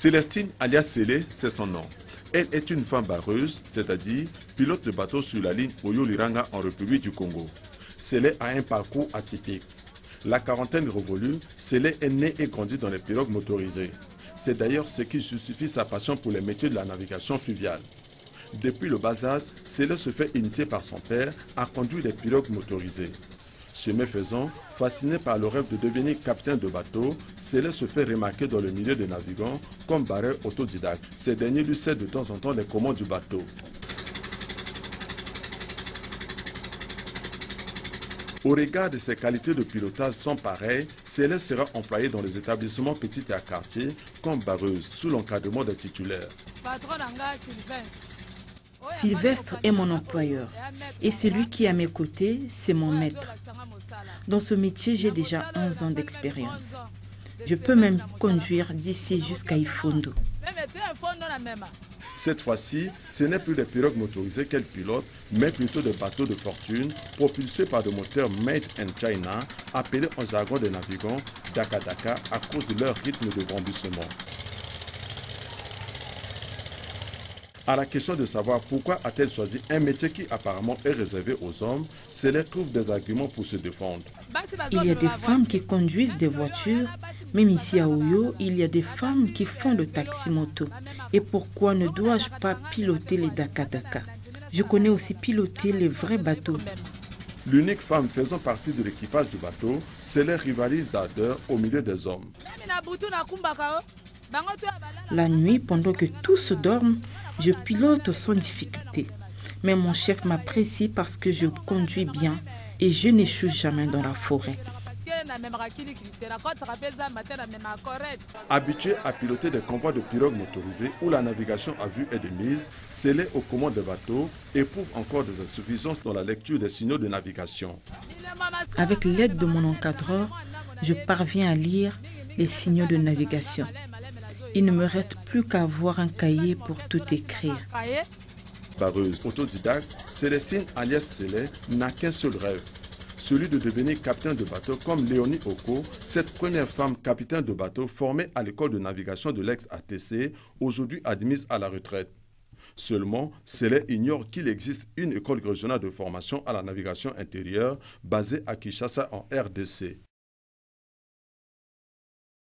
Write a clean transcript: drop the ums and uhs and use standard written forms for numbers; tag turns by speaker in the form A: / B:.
A: Célestine alias Célé, c'est son nom. Elle est une femme barreuse, c'est-à-dire pilote de bateau sur la ligne Oyo-Liranga en République du Congo. Célé a un parcours atypique. La quarantaine révolue, Célé est née et grandie dans les pirogues motorisées. C'est d'ailleurs ce qui justifie sa passion pour les métiers de la navigation fluviale. Depuis le bas âge, Célé se fait initier par son père à conduire des pirogues motorisées. Chemin faisant, fasciné par le rêve de devenir capitaine de bateau, Célé se fait remarquer dans le milieu des navigants comme barreur autodidacte. Ces derniers lui cèdent de temps en temps les commandes du bateau. Au regard de ses qualités de pilotage sans pareil, Célé sera employée dans les établissements petits et à quartier comme barreuse sous l'encadrement des titulaires.
B: Sylvestre est mon employeur et celui qui est à mes côtés, c'est mon maître. Dans ce métier, j'ai déjà 11 ans d'expérience. Je peux même conduire d'ici jusqu'à Ifondo.
A: Cette fois-ci, ce n'est plus des pirogues motorisées qu'elle pilote, mais plutôt des bateaux de fortune propulsés par des moteurs made in China, appelés en jargon des navigants Daka Daka à cause de leur rythme de brandissement. À la question de savoir pourquoi a-t-elle choisi un métier qui apparemment est réservé aux hommes, Célé trouve des arguments pour se défendre.
B: Il y a des femmes qui conduisent des voitures, même ici à Oyo, il y a des femmes qui font le taxi-moto. Et pourquoi ne dois-je pas piloter les Daka Daka? Je connais aussi piloter les vrais bateaux.
A: L'unique femme faisant partie de l'équipage du bateau, Célé rivalise d'ardeur au milieu des hommes.
B: La nuit, pendant que tous dorment, je pilote sans difficulté. Mais mon chef m'apprécie parce que je conduis bien et je n'échoue jamais dans la forêt.
A: Habitué à piloter des convois de pirogues motorisées où la navigation à vue est de mise, Célé aux commandes des bateaux éprouve encore des insuffisances dans la lecture des signaux de navigation.
B: Avec l'aide de mon encadreur, je parviens à lire les signaux de navigation. Il ne me reste plus qu'à avoir un cahier pour tout écrire.
A: Barreuse autodidacte, Célestine alias Célé n'a qu'un seul rêve, celui de devenir capitaine de bateau comme Léonie Oko, cette première femme capitaine de bateau formée à l'école de navigation de l'ex-ATC, aujourd'hui admise à la retraite. Seulement, Célé ignore qu'il existe une école régionale de formation à la navigation intérieure basée à Kinshasa en RDC.